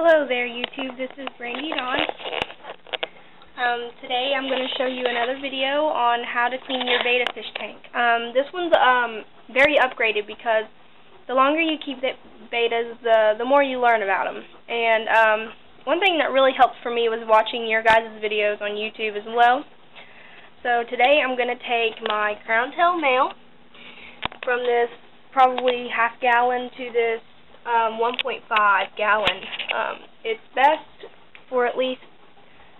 Hello there, YouTube. This is Brandy Dawn. Today I'm going to show you another video on how to clean your betta fish tank. This one's very upgraded because the longer you keep the bettas, the more you learn about them. And one thing that really helped for me was watching your guys' videos on YouTube as well. So today I'm going to take my crown tail male from this probably half gallon to this 1.5 gallon. It's best for at least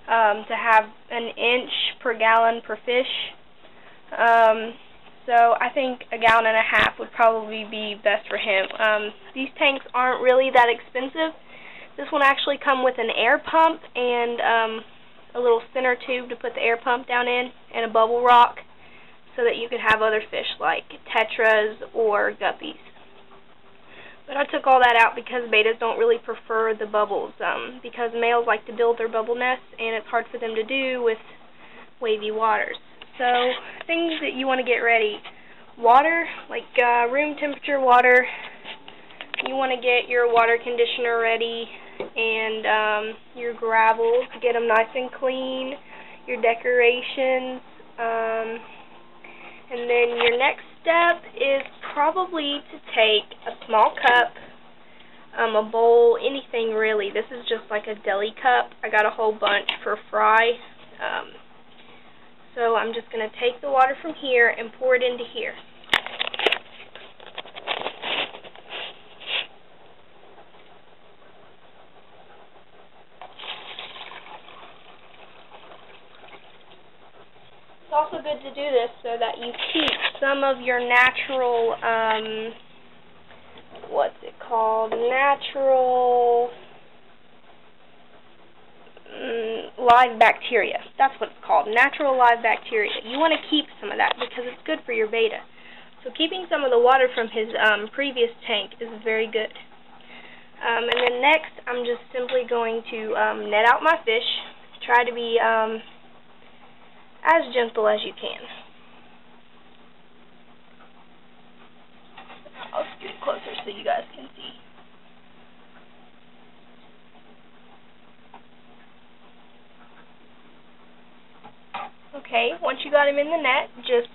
to have an inch per gallon per fish. So I think a gallon and a half would probably be best for him. These tanks aren't really that expensive. This one actually comes with an air pump and a little center tube to put the air pump down in and a bubble rock so that you could have other fish like tetras or guppies. But I took all that out because bettas don't really prefer the bubbles, because males like to build their bubble nests, and it's hard for them to do with wavy waters. So, things that you want to get ready. Water, like room temperature water. You want to get your water conditioner ready, and your gravel to get them nice and clean, your decorations, and then your next step is probably to take a small cup, a bowl, anything really. This is just like a deli cup. I got a whole bunch for fry. So I'm just going to take the water from here and pour it into here. It's also good to do this so that you keep some of your natural, live bacteria. That's what it's called, natural live bacteria. You want to keep some of that because it's good for your betta. So keeping some of the water from his previous tank is very good. And then next, I'm just simply going to net out my fish. Try to be as gentle as you can. I'll scoot closer so you guys can see. Okay, once you got him in the net, just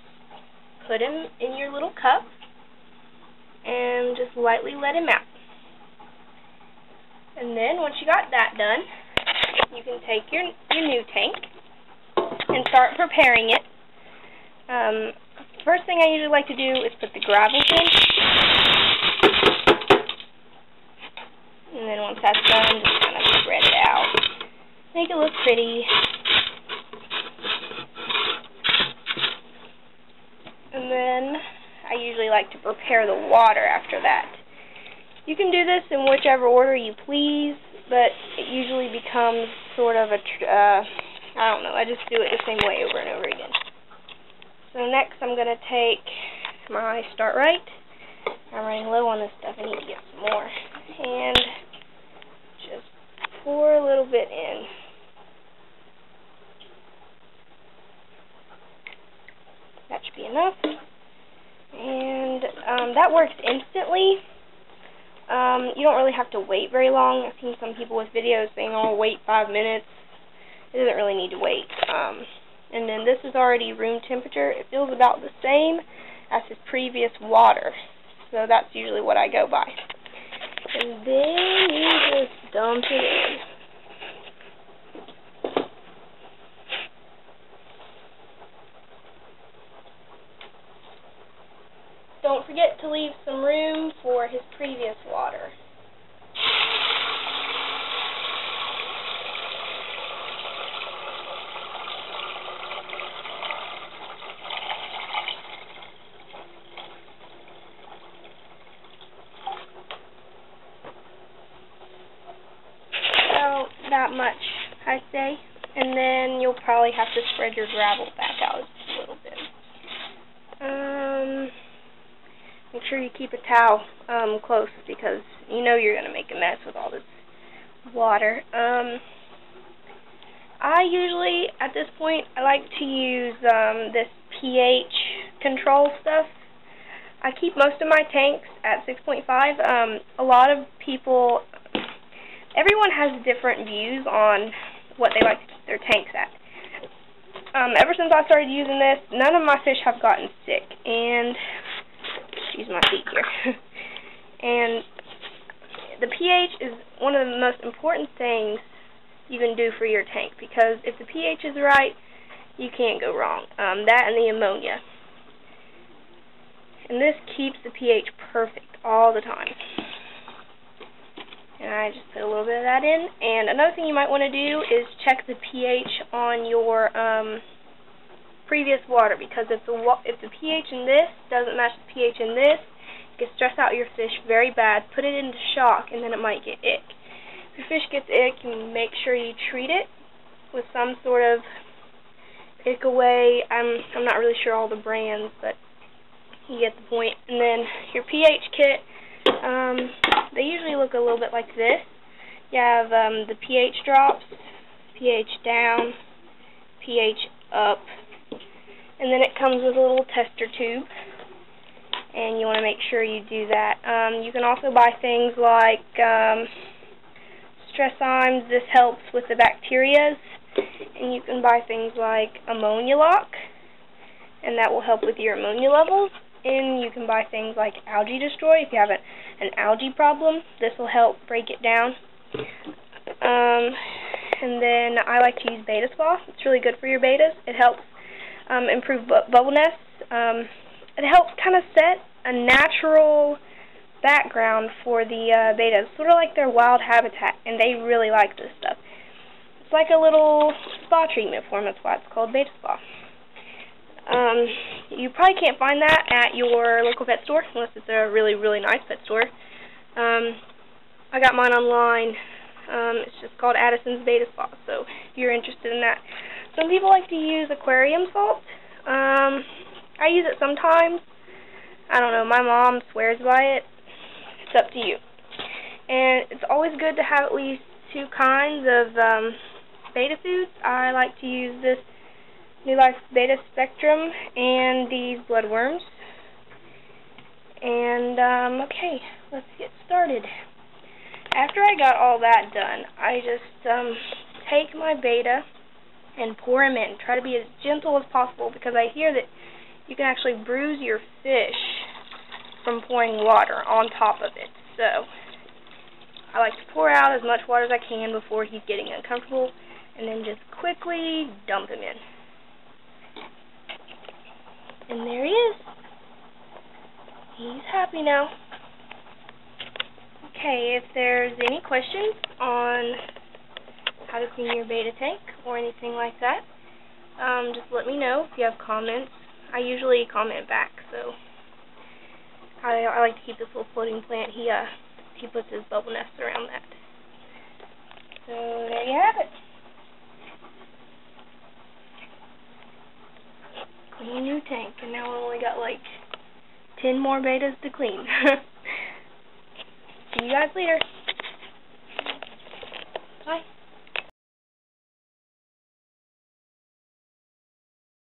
put him in your little cup and just lightly let him out. And then once you got that done, you can take your new tank and start preparing it. First thing I usually like to do is put the gravels in. And then once that's done, just kind of spread it out. Make it look pretty. And then I usually like to prepare the water after that. You can do this in whichever order you please, but it usually becomes sort of a I don't know, I just do it the same way over and over again. So next I'm going to take my Start Right. I'm running low on this stuff, I need to get some more. And just pour a little bit in. That should be enough. And that works instantly. You don't really have to wait very long. I've seen some people with videos saying, oh, wait 5 minutes. It doesn't really need to wait. And then this is already room temperature. It feels about the same as his previous water. So that's usually what I go by. And then you just dump it in. Don't forget to leave some room for his previous water. That much, I say, and then you'll probably have to spread your gravel back out a little bit. Make sure you keep a towel close because you know you're going to make a mess with all this water. I usually, at this point, I like to use this pH control stuff. I keep most of my tanks at 6.5. A lot of people everyone has different views on what they like to keep their tanks at. Ever since I started using this, none of my fish have gotten sick, and excuse my feet here. And the pH is one of the most important things you can do for your tank, because if the pH is right, you can't go wrong. That and the ammonia. And this keeps the pH perfect all the time. And I just put a little bit of that in. And another thing you might want to do is check the pH on your previous water, because if the pH in this doesn't match the pH in this, it can stress out your fish very bad, put it into shock, and then it might get ick. If your fish gets ick, you make sure you treat it with some sort of ick away. I'm not really sure all the brands, but you get the point. And then your pH kit, they usually look a little bit like this. You have the pH drops, pH down, pH up, and then it comes with a little tester tube, and you want to make sure you do that. You can also buy things like stress-imes. This helps with the bacterias, and you can buy things like ammonia lock, and that will help with your ammonia levels. And you can buy things like algae destroy if you have an algae problem. This will help break it down. And then I like to use betta spa. It's really good for your bettas. It helps improve bubble nests. It helps kind of set a natural background for the bettas, sort of like their wild habitat, and they really like this stuff. It's like a little spa treatment for them. That's why it's called betta spa. You probably can't find that at your local pet store unless it's a really, really nice pet store. I got mine online. It's just called Addison's Betta Spa, so if you're interested in that. Some people like to use aquarium salt. I use it sometimes. I don't know, my mom swears by it. It's up to you. And it's always good to have at least 2 kinds of betta foods. I like to use this New Life Betta Spectrum and these bloodworms. And, okay, let's get started. After I got all that done, I just take my betta and pour him in. Try to be as gentle as possible, because I hear that you can actually bruise your fish from pouring water on top of it. So I like to pour out as much water as I can before he's getting uncomfortable, and then just quickly dump him in. And there he is. He's happy now. Okay, if there's any questions on how to clean your betta tank or anything like that, just let me know. If you have comments, I usually comment back, so I like to keep this little floating plant. He puts his bubble nests around that. So there you have it. Clean new tank, and now I've only got like 10 more bettas to clean. See you guys later. Bye.